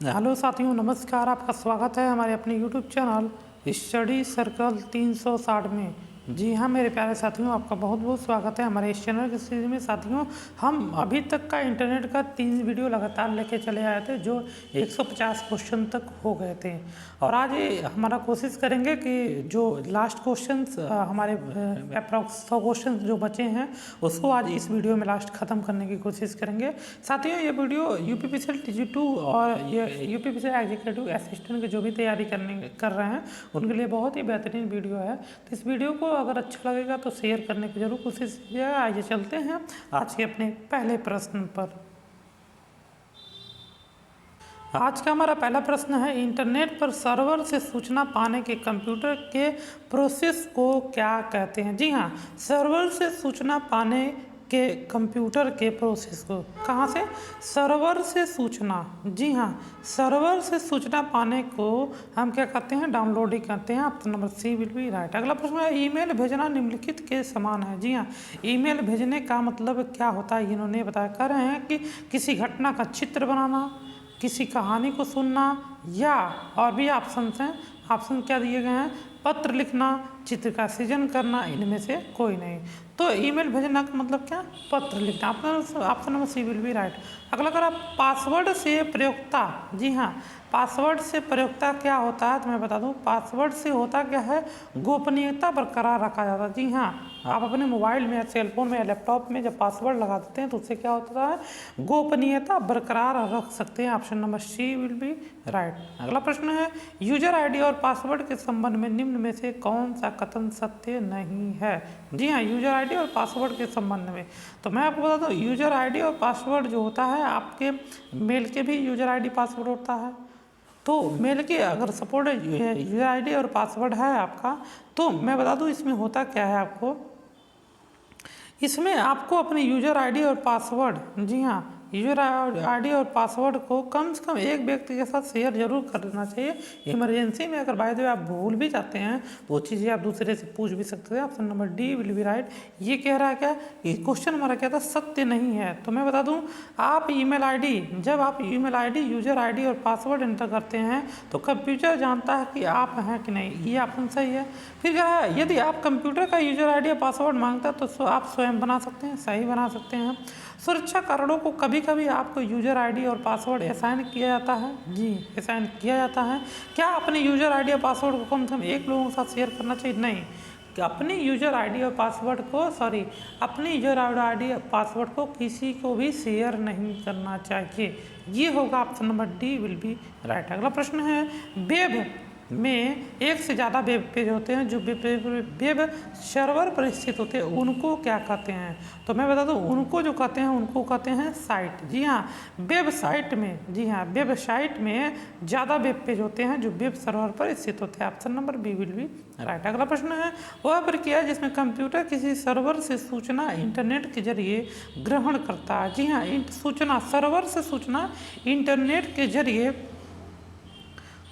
Hello साथियों, नमस्कार। आपका स्वागत है हमारे अपने यूट्यूब चैनल स्टडी सर्कल 360 में। जी हाँ मेरे प्यारे साथियों, आपका बहुत बहुत स्वागत है हमारे इस चैनल की सीरीज में। साथियों, हम अभी तक का इंटरनेट का 3 वीडियो लगातार लेके चले आए थे जो 150 क्वेश्चन तक हो गए थे। और आज हमारा कोशिश करेंगे कि जो लास्ट क्वेश्चंस हमारे अप्रॉक्स 100 क्वेश्चन जो बचे हैं उसको आज इस वीडियो में लास्ट ख़त्म करने की कोशिश करेंगे। साथियों, ये वीडियो यूपीपीसीएल TG2 और ये यूपीपीसीएल एग्जीक्यूटिव असिस्टेंट की जो भी तैयारी कर रहे हैं उनके लिए बहुत ही बेहतरीन वीडियो है। तो इस वीडियो को अगर अच्छा लगेगा तो शेयर करने की जरूर कोशिश कीजिएगा। आइए चलते हैं आज के अपने पहले प्रश्न पर। आज का हमारा पहला प्रश्न है, इंटरनेट पर सर्वर से सूचना पाने के कंप्यूटर के प्रोसेस को क्या कहते हैं। जी हाँ, सर्वर से सूचना पाने के कंप्यूटर के प्रोसेस को, कहाँ से? सर्वर से सूचना। जी हाँ, सर्वर से सूचना पाने को हम क्या कहते हैं? डाउनलोडिंग करते हैं। Option number C will be right. अगला प्रश्न है, ईमेल भेजना निम्नलिखित के समान है। जी हाँ, ईमेल भेजने का मतलब क्या होता है इन्होंने बताया। कह रहे हैं कि किसी घटना का चित्र बनाना, किसी कहानी को सुनना, या और भी ऑप्शन हैं। ऑप्शन क्या दिए गए हैं? पत्र लिखना, चित्र का सृजन करना, इनमें से कोई नहीं। तो ईमेल भेजना का मतलब क्या? पत्र लिखना। Option number C will be right. अगला करा, पासवर्ड से प्रयोक्ता। जी हाँ, पासवर्ड से प्रयोक्ता क्या होता है तो मैं बता दूं, पासवर्ड से होता क्या है? गोपनीयता बरकरार रखा जाता है। जी हाँ, आप अपने मोबाइल में, सेलफोन में या लैपटॉप में जब पासवर्ड लगा देते हैं तो उससे क्या होता है? गोपनीयता बरकरार रख सकते हैं। Option number C will be right. अगला प्रश्न है, यूजर आईडी और पासवर्ड के संबंध में निम्न में से कौन सा कथन सत्य नहीं है। जी हाँ, यूजर आईडी और पासवर्ड के संबंध में तो मैं आपको बता दूं, यूजर आईडी और पासवर्ड जो होता है, आपके मेल के भी यूजर आईडी पासवर्ड होता है। तो मेल के अगर सपोर्ट यूजर आईडी और पासवर्ड है आपका, तो मैं बता दूं इसमें होता क्या है आपको, इसमें आपको अपने यूजर आईडी और पासवर्ड, जी हाँ, यूजर आईडी और पासवर्ड को कम से कम एक व्यक्ति के साथ शेयर जरूर कर लेना चाहिए। इमरजेंसी में अगर बाय द वे आप भूल भी जाते हैं तो वो चीज़ें आप दूसरे से पूछ भी सकते हैं। Option number D will be right. ये कह रहा है क्या? ये क्वेश्चन हमारा क्या था? सत्य नहीं है। तो मैं बता दूं, आप ईमेल आईडी, जब आप ईमेल आईडी, यूजर आईडी और पासवर्ड एंटर करते हैं तो कंप्यूटर जानता है कि आप हैं कि नहीं। ये ऑप्शन सही है। फिर क्या है, यदि आप कंप्यूटर का यूजर आईडी और पासवर्ड मांगता है तो आप स्वयं बना सकते हैं, सही बना सकते हैं। सुरक्षा कारणों को कभी कभी आपको यूजर आईडी और पासवर्ड असाइन किया जाता है। जी, असाइन किया जाता है। क्या अपने यूजर आईडी और पासवर्ड को कम से कम एक लोगों के साथ शेयर करना चाहिए? नहीं। कि अपने यूजर आईडी और पासवर्ड को अपने यूजर आईडी और पासवर्ड को किसी को भी शेयर नहीं करना चाहिए। ये होगा option number D will be right. अगला प्रश्न है, वेब में एक से ज़्यादा वेब पेज होते हैं जो वेब सर्वर पर स्थित होते हैं, उनको क्या कहते हैं? तो मैं बता दूं, उनको जो कहते हैं उनको कहते हैं साइट। जी हाँ, वेबसाइट में, जी हाँ, वेबसाइट में ज़्यादा वेब पेज होते हैं जो वेब सर्वर पर स्थित होते हैं। Option number B will be right. अगला प्रश्न है, वह प्रक्रिया जिसमें कंप्यूटर किसी सर्वर से सूचना इंटरनेट के जरिए ग्रहण करता है। जी हाँ, सूचना सर्वर से सूचना इंटरनेट के जरिए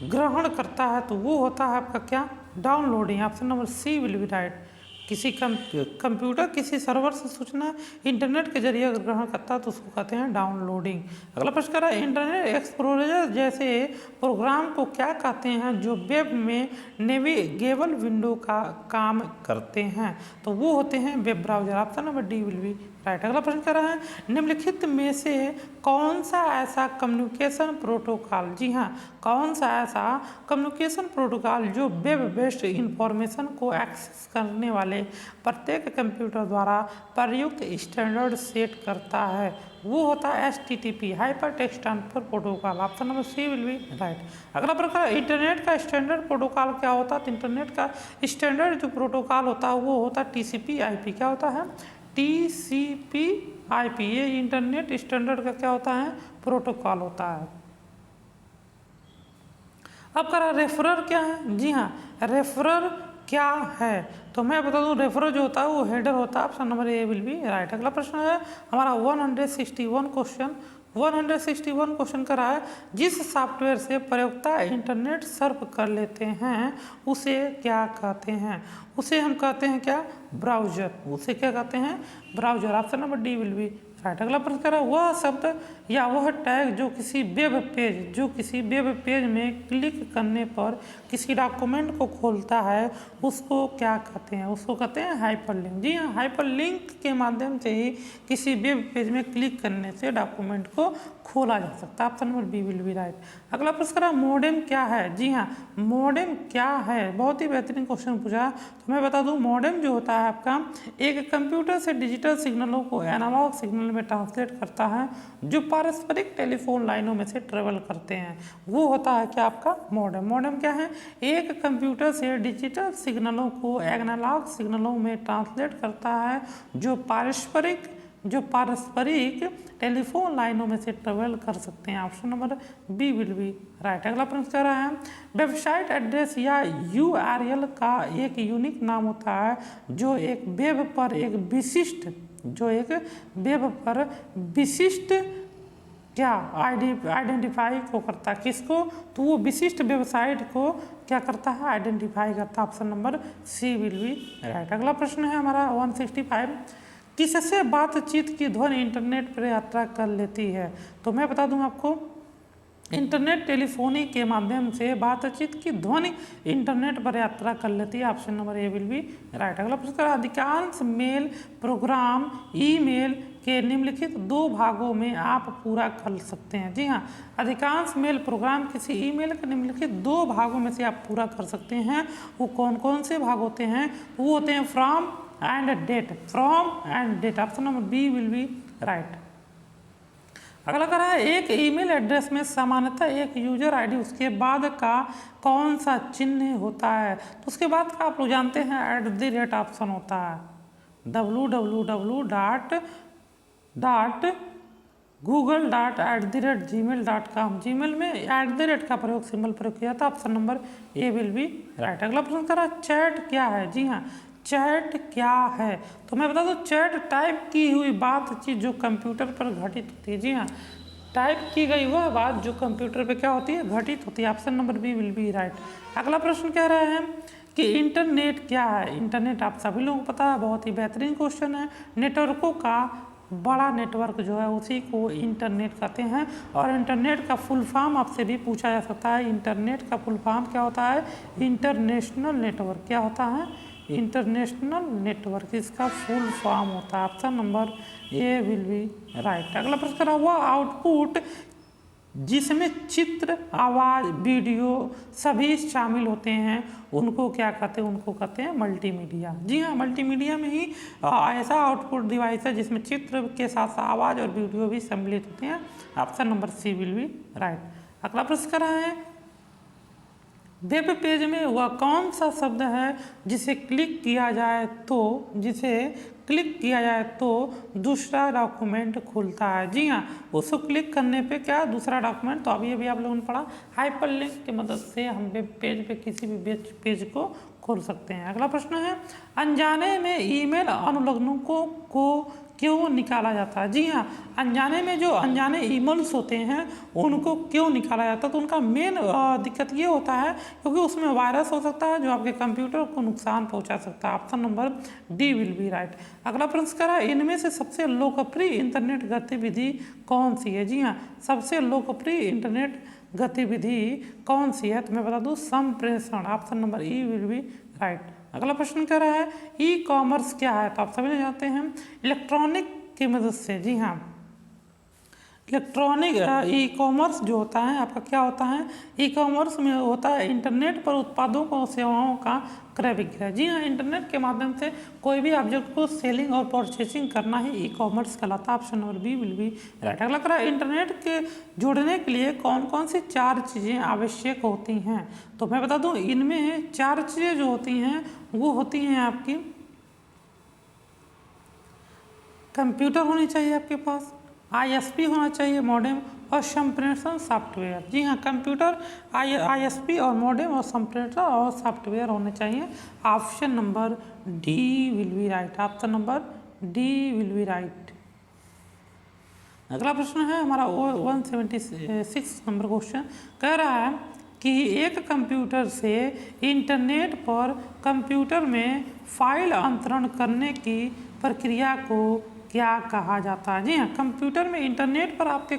ग्रहण करता है तो वो होता है आपका क्या? Downloading. Option number C will be right. किसी कंप्यूटर किसी सर्वर से सूचना इंटरनेट के जरिए ग्रहण करता है तो उसको कहते हैं डाउनलोडिंग। अगला प्रश्न कह रहा है, इंटरनेट एक्सप्लोरर जैसे प्रोग्राम को क्या कहते हैं जो वेब में नेविगेबल विंडो का काम करते हैं? तो वो होते हैं web browser. Option number D will be right. अगला प्रश्न कर रहा है, निम्नलिखित में से कौन सा ऐसा कम्युनिकेशन प्रोटोकॉल, जी हाँ, कौन सा ऐसा कम्युनिकेशन प्रोटोकॉल जो वेब बेस्ड इंफॉर्मेशन को एक्सेस करने वाले प्रत्येक कंप्यूटर द्वारा प्रयुक्त स्टैंडर्ड सेट करता है? वो होता है HTTP, hyper text transfer protocol. Option number C will be right. अगला प्रकार, इंटरनेट का स्टैंडर्ड प्रोटोकॉल क्या होता है? तो इंटरनेट का स्टैंडर्ड जो प्रोटोकॉल होता है वो होता है TCP/IP। क्या होता है? TCP/IP। ये इंटरनेट स्टैंडर्ड का क्या होता है? प्रोटोकॉल होता है। अब करा, रेफरर क्या है? जी हाँ, रेफरर क्या है? तो मैं बता दूं, रेफरर जो होता है वो हेडर होता है। Option number A will be right. अगला प्रश्न है हमारा 161 क्वेश्चन करा है, जिस सॉफ्टवेयर से प्रयोक्ता इंटरनेट सर्फ कर लेते हैं उसे क्या कहते हैं? उसे हम कहते हैं क्या? ब्राउजर। उसे क्या कहते हैं? Browser. Option number D will be right. अगला प्रश्न कह रहा है वह शब्द या वह टैग जो किसी वेब पेज में क्लिक करने पर किसी डॉक्यूमेंट को खोलता है उसको क्या कहते हैं? उसको कहते हैं हाइपरलिंक। जी हाँ, हाइपरलिंक के माध्यम से ही किसी वेब पेज में क्लिक करने से डॉक्यूमेंट को खोला जा सकता है। Option number B will be right. अगला प्रश्न करा मोडेम क्या है? जी हाँ, मोडेम क्या है? बहुत ही बेहतरीन क्वेश्चन पूछा। तो मैं बता दूं मोडेम जो होता है आपका एक कंप्यूटर से डिजिटल सिग्नलों को एनालॉग सिग्नल में ट्रांसलेट करता है जो पारस्परिक टेलीफोन लाइनों में से ट्रेवल करते हैं, वो होता है क्या आपका मोडेम। मोडेम क्या है? एक कंप्यूटर से डिजिटल सिग्नलों को एनालॉग सिग्नलों में ट्रांसलेट करता है जो पारस्परिक टेलीफोन लाइनों में से ट्रेवल कर सकते हैं। Option number B will be right. अगला प्रश्न कह रहा है वेबसाइट एड्रेस या URL का एक यूनिक नाम होता है जो एक वेब पर एक विशिष्ट क्या आइडेंटिफाई को करता है? किसको? तो वो विशिष्ट वेबसाइट को क्या करता है? आइडेंटिफाई करता है। Option number C will be right. अगला प्रश्न है हमारा 165 किससे बातचीत की ध्वनि इंटरनेट पर यात्रा कर लेती है? तो मैं बता दूं आपको इंटरनेट टेलीफोनी के माध्यम से बातचीत की ध्वनि इंटरनेट पर यात्रा कर लेती है। Option number A will be right. अगला प्रश्न अधिकांश मेल प्रोग्राम ईमेल के निम्नलिखित 2 भागों में आप पूरा कर सकते हैं। जी हाँ, अधिकांश मेल प्रोग्राम किसी ईमेल के निम्नलिखित 2 भागों में से आप पूरा कर सकते हैं। वो कौन कौन से भाग होते हैं? वो होते हैं from and date. Option number B will be right. अगला कह रहा है एक ईमेल एड्रेस में सामान्यतः एक यूजर आईडी उसके बाद का कौन सा चिन्ह होता है? तो उसके बाद का आप लोग जानते हैं @ ऑप्शन होता है। www.google.@gmail.com जीमेल में @ का प्रयोग सिंबल प्रयोग किया था। Option number A will be right. अगला प्रश्न कह रहा है चैट क्या है? जी हाँ, चैट क्या है? तो मैं बता दूं चैट टाइप की हुई बातचीत जो कंप्यूटर पर घटित होती है। जी हाँ, टाइप की गई वह बात जो कंप्यूटर पे क्या होती है? घटित होती है। Option number B will be right. अगला प्रश्न कह रहे हैं कि इंटरनेट क्या है? इंटरनेट आप सभी लोगों को पता है, बहुत ही बेहतरीन क्वेश्चन है। नेटवर्कों का बड़ा नेटवर्क जो है उसी को इंटरनेट कहते हैं। और इंटरनेट का फुल फॉर्म आपसे भी पूछा जा सकता है। इंटरनेट का फुल फॉर्म क्या होता है? International network. क्या होता है? इंटरनेशनल नेटवर्क, इसका फुल फॉर्म होता है। Option number A will be right. अगला प्रश्न करा हुआ आउटपुट जिसमें चित्र आवाज़ वीडियो सभी शामिल होते हैं उनको क्या कहते हैं? उनको कहते हैं मल्टीमीडिया। जी हाँ, मल्टीमीडिया में ही ऐसा आउटपुट डिवाइस है जिसमें चित्र के साथ साथ आवाज़ और वीडियो भी सम्मिलित होते हैं। Option number C will be right. अगला प्रश्न करा है वेब पेज में वह कौन सा शब्द है जिसे क्लिक किया जाए तो दूसरा डॉक्यूमेंट खुलता है? जी हाँ, उसको क्लिक करने पे क्या दूसरा डॉक्यूमेंट? तो अभी आप लोगों ने पढ़ा हाइपरलिंक की मदद से हम वेब पेज पे किसी भी वेब पेज को खोल सकते हैं। अगला प्रश्न है अनजाने में ईमेल अनुलग्नों को क्यों निकाला जाता है? जी हाँ, अनजाने ईमेल्स होते हैं उनको क्यों निकाला जाता है? तो उनका मेन दिक्कत ये होता है क्योंकि उसमें वायरस हो सकता है जो आपके कंप्यूटर को नुकसान पहुंचा सकता है। Option number D will be right. अगला प्रश्न करा इनमें से सबसे लोकप्रिय इंटरनेट गतिविधि कौन सी है? जी हाँ, सबसे लोकप्रिय इंटरनेट गतिविधि कौन सी है? तो मैं बता दूं संप्रेषण। Option number E will be right. अगला प्रश्न कह रहा है ई कॉमर्स क्या है? तो आप सभी जानते हैं इलेक्ट्रॉनिक की मदद से। जी हाँ, इलेक्ट्रॉनिक ई कॉमर्स जो होता है आपका क्या होता है? ई कॉमर्स में होता है इंटरनेट पर उत्पादों और सेवाओं का क्रय विक्रय। जी हाँ, इंटरनेट के माध्यम से कोई भी ऑब्जेक्ट को सेलिंग और परचेसिंग करना ही ई कॉमर्स कहलाता है। Option number B will be right. अगला कह रहा है इंटरनेट के जोड़ने के लिए कौन कौन सी 4 चीज़ें आवश्यक होती हैं? तो मैं बता दूं इनमें 4 चीज़ें जो होती हैं वो होती हैं आपकी कंप्यूटर होनी चाहिए आपके पास, ISP होना चाहिए मॉडेम और संप्रेषण सॉफ्टवेयर। जी हाँ, कंप्यूटर ISP और मॉडेम और संप्रेषण और सॉफ्टवेयर होने चाहिए। Option number D will be right. Option number D will be right. अगला प्रश्न है हमारा 176 नंबर क्वेश्चन कह रहा है कि एक कंप्यूटर से इंटरनेट पर कंप्यूटर में फाइल अंतरण करने की प्रक्रिया को क्या कहा जाता है? जी हाँ, कंप्यूटर में इंटरनेट पर आपके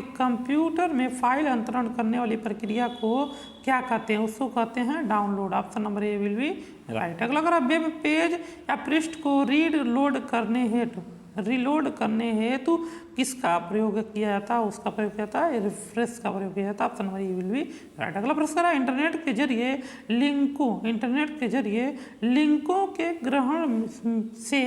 कंप्यूटर में फाइल अंतरण करने वाली प्रक्रिया को क्या कहते हैं? उसको कहते हैं download. Option number A will be right. अगला अगर वेब पेज या पृष्ठ को रीलोड करने हेतु किसका प्रयोग किया जाता है? उसका प्रयोग किया जाता है रिफ्रेश का प्रयोग किया जाता है। Option number A will be right. अगला प्रश्न है इंटरनेट के जरिए लिंकों के ग्रहण से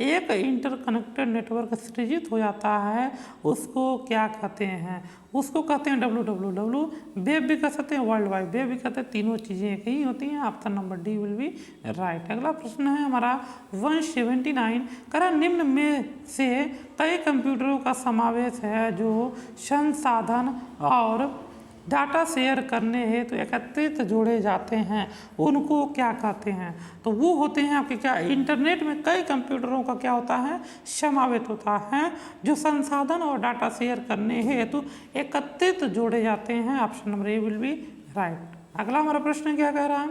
एक इंटरकनेक्टेड नेटवर्क सृजित हो जाता है, उसको क्या कहते हैं? उसको कहते हैं www। वेब भी कह सकते हैं, वर्ल्ड वाइड वेब भी कहते हैं, तीनों चीज़ें एक ही होती हैं। Option number D will be right. अगला प्रश्न है हमारा 179 करा निम्न में से कई कंप्यूटरों का समावेश है जो संसाधन और डाटा शेयर करने हेतु एकत्रित जोड़े जाते हैं, उनको क्या कहते हैं? तो वो होते हैं आपके क्या, इंटरनेट में कई कंप्यूटरों का क्या होता है, समावेश होता है जो संसाधन और डाटा शेयर करने हेतु एकत्रित जोड़े जाते हैं। Option number A will be right. अगला हमारा प्रश्न क्या कह रहा है?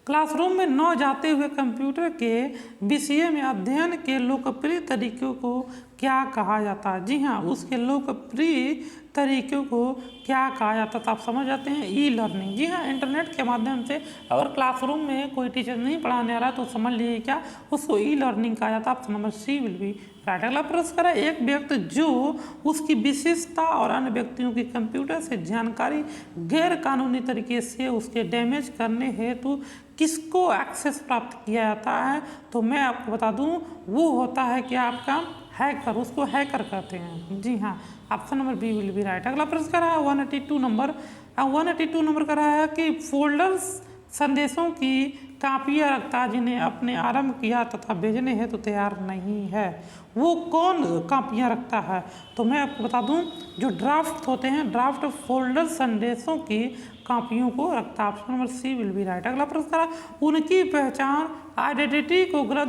क्लासरूम में न जाते हुए कंप्यूटर के विषय में अध्ययन के लोकप्रिय तरीकों को क्या कहा जाता है? जी हाँ, उसके लोकप्रिय तरीकों को क्या कहा जाता है? तो आप समझ जाते हैं ई लर्निंग। जी हाँ, इंटरनेट के माध्यम से अगर क्लासरूम में कोई टीचर नहीं पढ़ाने आ रहा तो समझ लीजिए क्या, उसको ई लर्निंग कहा जाता है। Option number C will be right. अगला प्रश्न है एक व्यक्ति जो उसकी विशेषता और अन्य व्यक्तियों की कंप्यूटर से जानकारी गैर कानूनी तरीके से उसके डैमेज करने हेतु किसको एक्सेस प्राप्त किया जाता है? तो मैं आपको बता दूं, वो होता है कि आपका हैकर, उसको हैकर कहते हैं। जी हाँ, option number B will be right. अगला प्रश्न कर रहा है 182 नंबर कर रहा है कि फोल्डर्स संदेशों की कापियाँ रखता है जिन्हें अपने आरंभ किया तथा भेजने हेतु तो तैयार नहीं है, वो कौन कापियाँ रखता है? तो मैं आपको बता दूं, जो ड्राफ्ट होते हैं, ड्राफ्ट फोल्डर संदेशों की कापियों को रखता है। Option number C will be right. अगला प्रश्न, उनकी पहचान आइडेंटिटी को गलत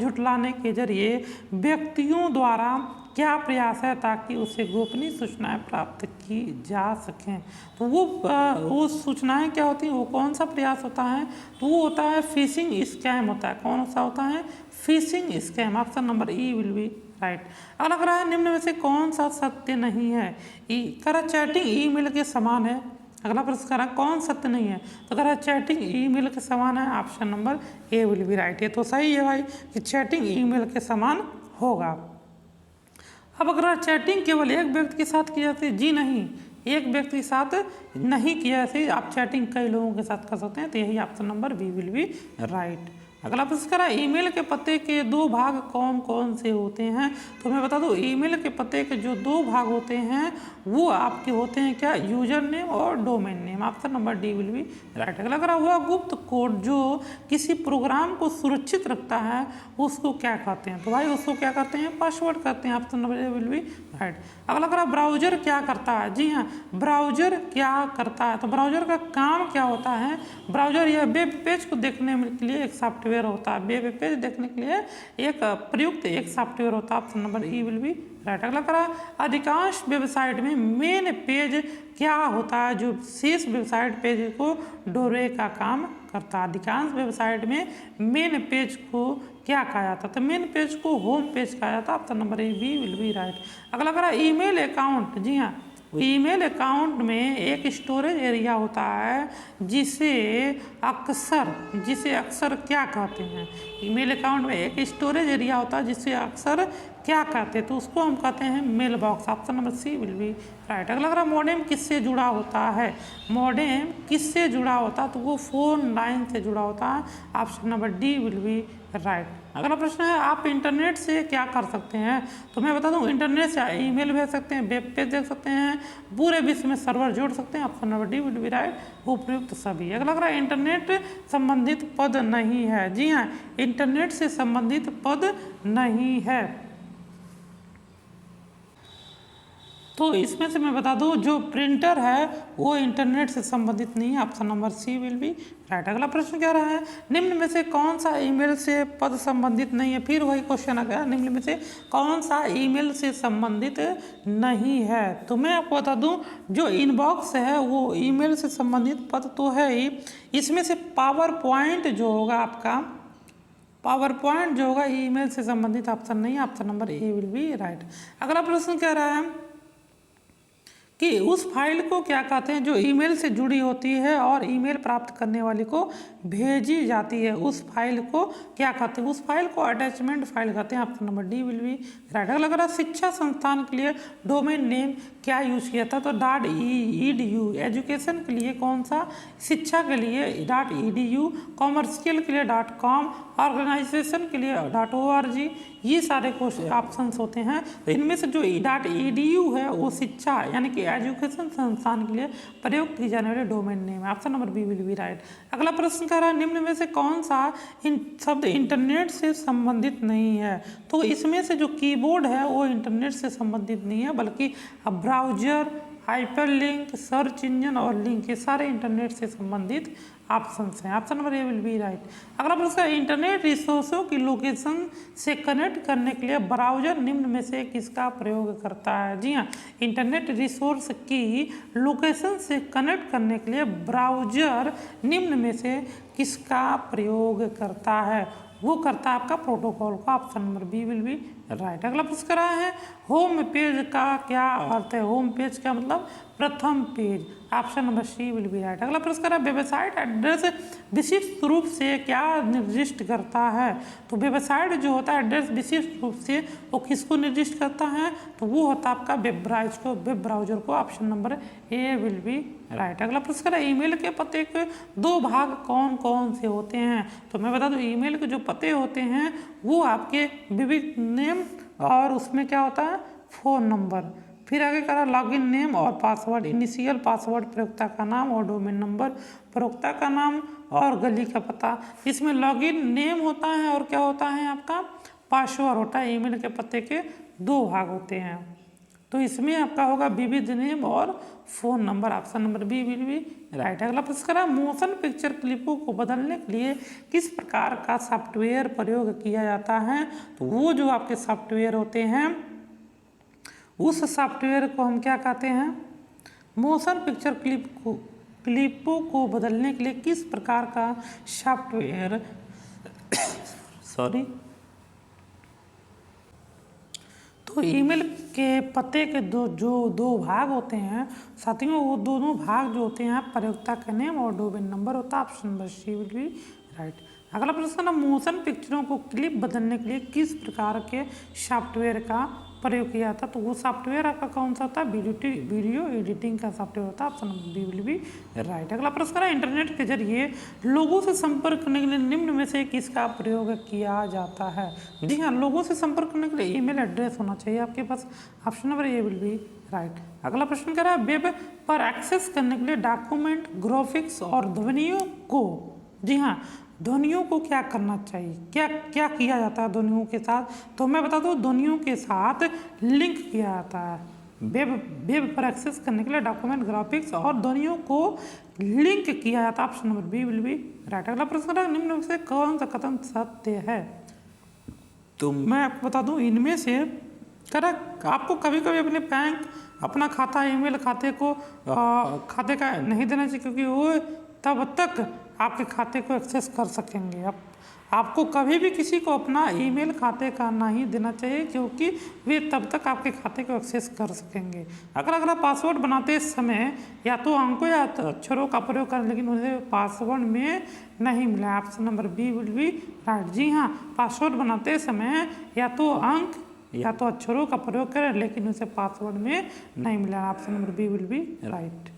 झुठलाने के जरिए व्यक्तियों द्वारा क्या प्रयास है ताकि उसे गोपनीय सूचनाएं प्राप्त की जा सकें? तो वो सूचनाएं क्या होती हैं, वो कौन सा प्रयास होता है? तो वो होता है फिशिंग स्कैम होता है। कौन सा होता है? Fishing scam. Option number E will be right. अगला कह रहा है निम्न में से कौन सा सत्य नहीं है? कह रहा चैटिंग ईमेल के समान है। अगला प्रश्न कह रहा कौन सत्य नहीं है? तो कह रहा चैटिंग ईमेल के समान है। Option number A will be right. ये तो सही है भाई कि चैटिंग ईमेल के समान होगा। अब अगर चैटिंग केवल एक व्यक्ति के साथ की जाती है, जी नहीं, एक व्यक्ति के साथ नहीं किया जाती, आप चैटिंग कई लोगों के साथ कर सकते हैं। तो यही option number B will be right. अगला प्रश्न करा ईमेल के पते के दो भाग कौन कौन से होते हैं? तो मैं बता दूं, ईमेल के पते के जो दो भाग होते हैं वो आपके होते हैं क्या, यूजर नेम और domain name. Option number D will be right. अगला करा हुआ गुप्त कोड जो किसी प्रोग्राम को सुरक्षित रखता है उसको क्या कहते हैं? तो भाई उसको क्या कहते हैं, पासवर्ड कहते हैं। Option number A will be right. अगला करा ब्राउजर क्या करता है? जी हाँ, ब्राउजर क्या करता है? तो ब्राउजर का काम क्या होता है? ब्राउजर यह वेब पेज को देखने के लिए एक सॉफ्टवेयर होता है, वेब पेज देखने के लिए एक प्रयुक्त एक सॉफ्टवेयर होता है। Option number E will be right. अगला करा अधिकांश वेबसाइट में मेन पेज क्या होता है जो शेष वेबसाइट पेज को डोरे का काम करता है? अधिकांश वेबसाइट में मेन पेज को क्या कहा जाता है? तो मेन पेज को होम पेज कहा जाता है। Option number A B will be right. अगला करा ईमेल अकाउंट। जी हाँ, ईमेल अकाउंट में एक स्टोरेज एरिया होता है जिसे अक्सर क्या कहते हैं? ईमेल अकाउंट में एक स्टोरेज एरिया होता है जिसे अक्सर क्या कहते हैं? तो उसको हम कहते हैं mail box. Option number C will be right. अगला अगर मॉडेम किससे जुड़ा होता है? मॉडेम किससे जुड़ा होता है? तो वो फोन लाइन से जुड़ा होता है। Option number D will be right. अगला प्रश्न है आप इंटरनेट से क्या कर सकते हैं? तो मैं बता दूं, इंटरनेट से ईमेल भेज सकते हैं, वेब पेज देख सकते हैं, पूरे विश्व में सर्वर जोड़ सकते हैं। Option number D will be right. उपयुक्त सभी। अगला अगर इंटरनेट संबंधित पद नहीं है। जी हाँ, इंटरनेट से संबंधित पद नहीं है। तो इसमें से मैं बता दूं, जो प्रिंटर है वो इंटरनेट से संबंधित नहीं है। Option number C will be right. अगला प्रश्न क्या रहा है, निम्न में से कौन सा ईमेल से पद संबंधित नहीं है? फिर वही क्वेश्चन आ गया, निम्न में से कौन सा ईमेल से संबंधित नहीं है? तो मैं आपको बता दूं, जो इनबॉक्स है वो ईमेल से संबंधित पद तो है ही। इसमें से पावर पॉइंट जो होगा आपका, पावर पॉइंट जो होगा ईमेल से संबंधित ऑप्शन नहीं, option number A will be right. अगला प्रश्न कह रहा है कि उस फाइल को क्या कहते हैं जो ईमेल से जुड़ी होती है और ईमेल प्राप्त करने वाले को भेजी जाती है, उस फाइल को क्या कहते हैं? उस फाइल को अटैचमेंट फाइल कहते हैं, option number D will be right. अगला लग रहा शिक्षा संस्थान के लिए डोमेन नेम क्या यूज किया था? तो .edu, एजुकेशन के लिए कौन सा? शिक्षा के लिए .edu, कॉमर्शियल के लिए .com, ऑर्गेनाइजेशन के लिए .org, ये सारे ऑप्शंस होते हैं। तो इनमें से जो .edu है वो शिक्षा यानी कि एजुकेशन संस्थान के लिए प्रयोग की जाने वाले डोमेन नेम है, option number B will be right. अगला प्रश्न कह रहा है निम्न में से कौन सा शब्द इंटरनेट से संबंधित नहीं है? तो इसमें से जो कीबोर्ड है वो इंटरनेट से संबंधित नहीं है, बल्कि ब्राउजर, हाइपरलिंक, सर्च इंजन और लिंक, ये सारे इंटरनेट से संबंधित ऑप्शंस हैं, option number A will be right. अगला प्रश्न है इंटरनेट रिसोर्सों की लोकेशन से कनेक्ट करने के लिए ब्राउजर निम्न में से किसका प्रयोग करता है? जी हाँ, इंटरनेट रिसोर्स की लोकेशन से कनेक्ट करने के लिए ब्राउजर निम्न में से किसका प्रयोग करता है? वो करता है आपका प्रोटोकॉल का, option number B will be right. अगला प्रश्न करा है होम पेज का क्या अर्थ है? होम पेज का मतलब प्रथम page, option number C will be right. अगला प्रश्न करा वेबसाइट एड्रेस विशिष्ट रूप से क्या निर्दिष्ट करता है? तो वेबसाइट जो होता है एड्रेस विशिष्ट रूप से वो किसको निर्दिष्ट करता है? तो वो होता है आपका वेब ब्राउजर को, option number A will be right. अगला प्रश्न करा ईमेल के पते के दो भाग कौन कौन से होते हैं? तो मैं बता दूं ईमेल के जो पते होते हैं वो आपके विविध नेम और उसमें क्या होता है फ़ोन नंबर, फिर आगे करा लॉगिन नेम और पासवर्ड, इनिशियल पासवर्ड प्रयोक्ता का नाम और डोमेन नंबर, प्रयोक्ता का नाम और गली का पता। इसमें लॉगिन नेम होता है और क्या होता है आपका पासवर्ड होता है। ईमेल के पते के दो भाग होते हैं, तो इसमें आपका होगा विविध नेम और phone number, option number B will be right. अगला प्रश्न करा मोशन पिक्चर क्लिपों को बदलने के लिए किस प्रकार का सॉफ्टवेयर प्रयोग किया जाता है? तो वो जो आपके सॉफ्टवेयर होते हैं उस सॉफ्टवेयर को हम क्या कहते हैं? मोशन पिक्चर क्लिपों को बदलने के लिए किस प्रकार का सॉफ्टवेयर तो ईमेल के पते के दो भाग होते हैं साथियों, वो दोनों भाग जो होते हैं प्रयोक्ता का नेम और डोमेन नंबर होता है, option number C will be right. अगला प्रश्न है मोशन पिक्चरों को क्लिप बदलने के लिए किस प्रकार के सॉफ्टवेयर का प्रयोग किया था? तो वो सॉफ्टवेयर आपका कौन सा था? वीडियो एडिटिंग का सॉफ्टवेयर होता है, option number B will be right. अगला प्रश्न है इंटरनेट के जरिए लोगों से संपर्क करने के लिए निम्न में से किसका प्रयोग किया जाता है? जी हाँ, लोगों से संपर्क करने के लिए ईमेल एड्रेस होना चाहिए आपके पास, option number A will be right. अगला प्रश्न कह रहा है वेब पर एक्सेस करने के लिए डॉक्यूमेंट, ग्राफिक्स और ध्वनियों को, जी हाँ, ध्वनियों को क्या करना चाहिए? क्या क्या किया जाता है ध्वनियों के साथ? तो मैं बता दूं ध्वनियों के साथ लिंक किया जाता है। वेब पर एक्सेस करने के लिए डॉक्यूमेंट, ग्राफिक्स और ध्वनियों को लिंक किया जाता है, option number B will be right. अगला प्रश्न है निम्न में से कौन सा कथन सत्य है? तो मैं आपको बता दूं इनमें से करेक्ट आपको कभी कभी अपने बैंक अपना खाता ईमेल खाते का नहीं देना चाहिए, क्योंकि वो तब तक आपके खाते को एक्सेस कर सकेंगे। आपको कभी भी किसी को अपना ईमेल खाते का नहीं देना चाहिए, क्योंकि वे तब तक आपके खाते को एक्सेस कर सकेंगे। अगर पासवर्ड बनाते समय या तो अंकों या अक्षरों का प्रयोग करें, लेकिन उन्हें पासवर्ड में नहीं मिला, option number B will be right. जी हाँ, पासवर्ड बनाते समय या तो अंक या तो अक्षरों का प्रयोग करें, लेकिन उसे पासवर्ड में नहीं मिला, option number B will be right.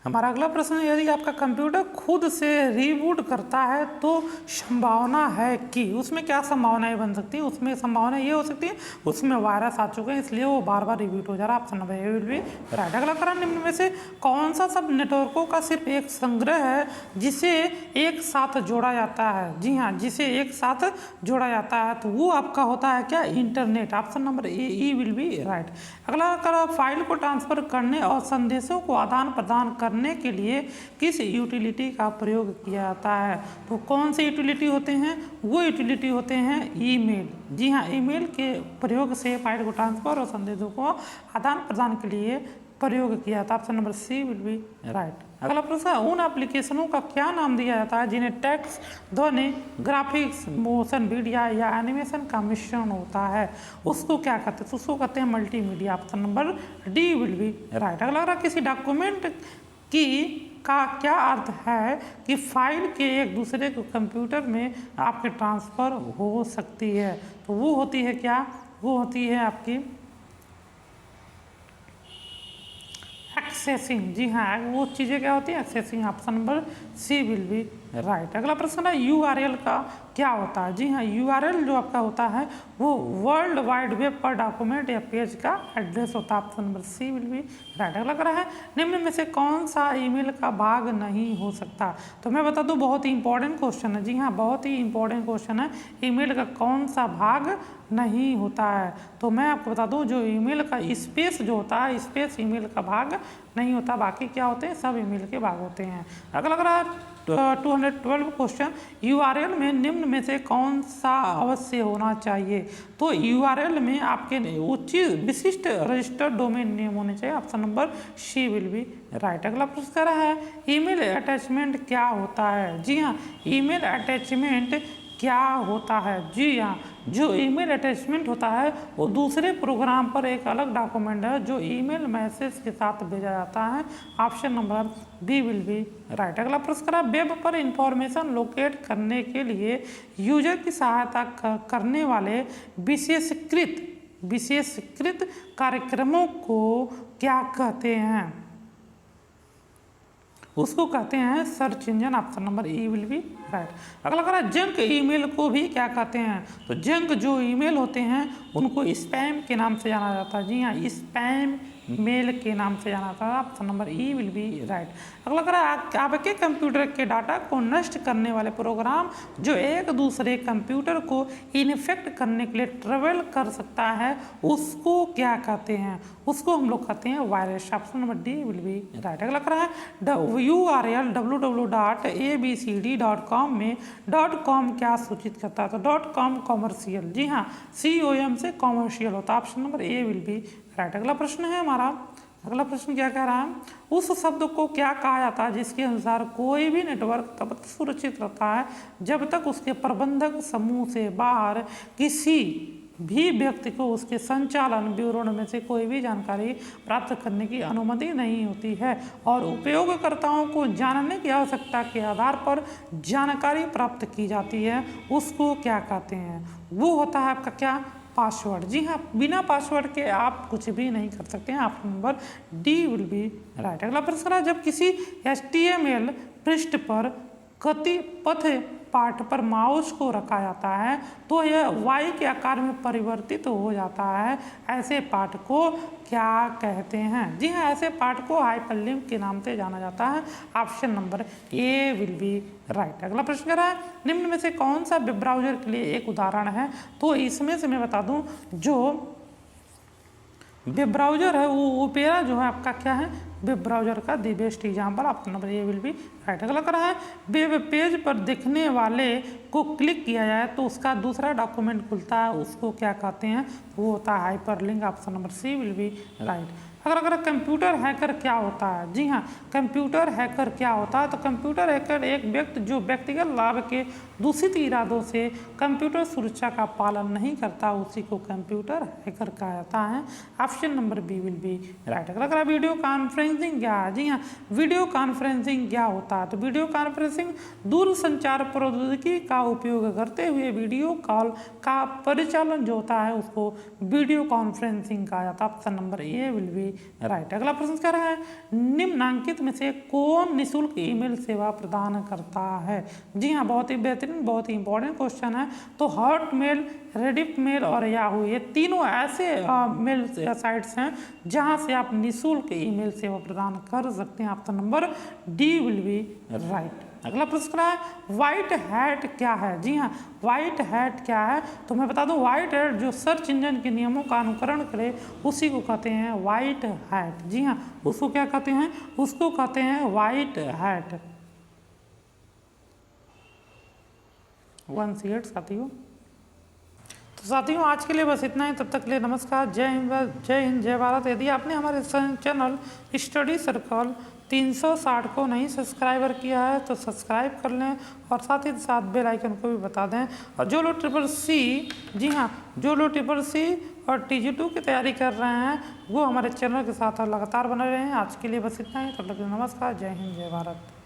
हमारा अगला प्रश्न है यदि आपका कंप्यूटर खुद से रीबूट करता है तो संभावना है कि, उसमें क्या संभावनाएं बन सकती है? उसमें संभावना ये हो सकती है उसमें वायरस आ चुके हैं इसलिए वो बार बार रिबूट हो जा रहा है, option number A will be right. अगला कारण निम्न में से कौन सा सब नेटवर्कों का सिर्फ एक संग्रह है जिसे एक साथ जोड़ा जाता है? जी हाँ, जिसे एक साथ जोड़ा जाता है तो वो आपका होता है क्या? Internet, option number A will be right. अगला करा फाइल को ट्रांसफर करने और संदेशों को आदान प्रदान करने के लिए किस यूटिलिटी का प्रयोग किया जाता है? तो कौन से यूटिलिटी होते हैं? वो यूटिलिटी होते हैं ईमेल। जी हाँ, ईमेल के प्रयोग से फाइल को ट्रांसफर और संदेशों को आदान प्रदान के लिए प्रयोग किया था, option number C will be right. अगला प्रश्न है, उन एप्लीकेशनों का क्या नाम दिया जाता है जिन्हें टेक्स्ट, ध्वनि, ग्राफिक्स, मोशन वीडियो या एनिमेशन का मिश्रण होता है, उसको क्या कहते हैं? तो उसको कहते हैं multimedia. Option number D will be right. अगला रहा, किसी डॉक्यूमेंट की का क्या अर्थ है कि फाइल के एक दूसरे को कंप्यूटर में आपके ट्रांसफ़र हो सकती है? तो वो होती है क्या? वो होती है आपकी एक्सेसिंग। जी हाँ, वो चीज़ें क्या होती है? Accessing. Option number C will be right. अगला प्रश्न है, यूआरएल का क्या होता है? जी हाँ, यूआरएल जो आपका होता है वो वर्ल्ड वाइड वेब पर डॉक्यूमेंट या पेज का एड्रेस होता है। Option number C will be right. अगला कह रहा है, निम्न में से कौन सा ईमेल का भाग नहीं हो सकता? तो मैं बता दूं, बहुत ही इंपॉर्टेंट क्वेश्चन है। जी हाँ, बहुत ही इंपॉर्टेंट क्वेश्चन है। ईमेल का कौन सा भाग नहीं होता है? तो मैं आपको बता दूं, जो ईमेल का स्पेस जो होता है, स्पेस ईमेल का भाग नहीं होता, बाकी क्या होते हैं? सब ईमेल के भाग होते हैं। अगला लग रहा है 212 क्वेश्चन, यूआरएल में निम्न में से कौन सा अवश्य होना चाहिए? तो यूआरएल में आपके उचित विशिष्ट रजिस्टर्ड डोमेन नेम होने चाहिए। Option number C will be right. अगला प्रश्न कह रहा है, ईमेल अटैचमेंट क्या होता है? जी हाँ, ईमेल अटैचमेंट क्या होता है? जी हाँ, जो ईमेल अटैचमेंट होता है वो दूसरे प्रोग्राम पर एक अलग डॉक्यूमेंट है जो ईमेल मैसेज के साथ भेजा जाता है। Option number B will be right. अगला प्रश्न है, वेब पर इंफॉर्मेशन लोकेट करने के लिए यूजर की सहायता करने वाले विशेषकृत कार्यक्रमों को क्या कहते हैं? उसको कहते हैं search engine. Option number E will be right. अगला कह रहा है, जंक ईमेल को भी क्या कहते हैं? तो जंक जो ईमेल होते हैं उनको स्पैम के नाम से जाना जाता है। जी हाँ, स्पैम मेल के नाम से जाना जाता है। Option number E will be right. अगला कह रहा है, आपके कंप्यूटर के डाटा को नष्ट करने वाले प्रोग्राम जो एक दूसरे कंप्यूटर को इन्फेक्ट करने के लिए ट्रेवल कर सकता है, उसको क्या कहते हैं? उसको हम लोग कहते हैं virus. Option number D will be right. अगला कह रहा है, URL www.abcd.com में .com क्या सूचित करता है? तो .com कॉमर्शियल। जी हाँ, COM से कॉमर्शियल होता है। Option number A will be right. अगला प्रश्न है हमारा, अगला प्रश्न क्या कह रहा है, उस शब्द को क्या कहा जाता है जिसके अनुसार कोई भी नेटवर्क तब तक सुरक्षित रहता है जब तक उसके प्रबंधक समूह से बाहर किसी भी व्यक्ति को उसके संचालन विवरण में से कोई भी जानकारी प्राप्त करने की अनुमति नहीं होती है और उपयोगकर्ताओं को जानने की आवश्यकता के आधार पर जानकारी प्राप्त की जाती है, उसको क्या कहते हैं? वो होता है आपका क्या? पासवर्ड। जी हाँ, बिना पासवर्ड के आप कुछ भी नहीं कर सकते हैं। Option number D will be right. अगला प्रश्न है, जब किसी HTML पृष्ठ पर पथ पाठ पर माउस को रखा जाता है तो यह Y के आकार में परिवर्तित हो जाता है, ऐसे पाठ को क्या कहते हैं? जी हाँ, ऐसे पाठ को हाइपरलिंक के नाम से जाना जाता है। Option number A will be right. अगला प्रश्न कह रहा है, निम्न में से कौन सा वेब ब्राउजर के लिए एक उदाहरण है? तो इसमें से मैं बता दूं, जो वेब ब्राउजर है वो ओपेरा जो है आपका क्या है? वेब ब्राउजर का the best example. Option number A will be right. अगला कर रहा है, वेब पेज पर दिखने वाले को क्लिक किया जाए तो उसका दूसरा डॉक्यूमेंट खुलता है, उसको क्या कहते हैं? वो होता है hyperlink. Option number C will be right. अगर कंप्यूटर हैकर क्या होता है? जी हाँ, कंप्यूटर हैकर क्या होता है? तो कंप्यूटर हैकर एक व्यक्ति जो व्यक्तिगत लाभ के दूषित इरादों से कंप्यूटर सुरक्षा का पालन नहीं करता, उसी को कंप्यूटर हैकर कहा जाता है। Option number B will be right. अगर वीडियो कॉन्फ्रेंसिंग क्या है? जी हाँ, वीडियो कॉन्फ्रेंसिंग क्या होता है? तो वीडियो कॉन्फ्रेंसिंग दूरसंचार प्रौद्योगिकी का उपयोग करते हुए वीडियो कॉल का परिचालन जो होता है उसको वीडियो कॉन्फ्रेंसिंग कहा जाता है। Option number A will be right. अगला प्रश्न क्या रहा है, निम्नांकित में से कौन निःशुल्क ईमेल सेवा प्रदान करता है? जी हाँ, बहुत ही बेहतरीन, बहुत ही इंपॉर्टेंट क्वेश्चन है। तो हॉटमेल, रेडिट मेल और याहू, ये तीनों ऐसे मेल साइट्स हैं जहां से आप निःशुल्क ईमेल सेवा प्रदान कर सकते हैं। Option number D will be right. अगला प्रश्न है, व्हाइट हैट क्या है? जी हाँ, व्हाइट हैट क्या है? तो मैं बता दूं, व्हाइट हैट जो सर्च इंजन के नियमों का अनुकरण करे उसी को कहते हैं व्हाइट हैट। जी हाँ, उसको क्या कहते हैं? उसको कहते हैं व्हाइट हैट। 1 साथियों, तो साथियों आज के लिए बस इतना ही, तब तक के लिए नमस्कार, जय हिंद, जय हिंद, जय भारत। यदि आपने हमारे चैनल स्टडी सर्कल 360 को नहीं सब्सक्राइबर किया है तो सब्सक्राइब कर लें और साथ ही साथ बेल आइकन को भी बता दें। और जो लोग ट्रिपल सी, जी हाँ, जो लोग ट्रिपल सी और TG2 की तैयारी कर रहे हैं वो हमारे चैनल के साथ लगातार बने रहे हैं। आज के लिए बस इतना ही, तब तक के लिए नमस्कार, जय हिंद, जय भारत।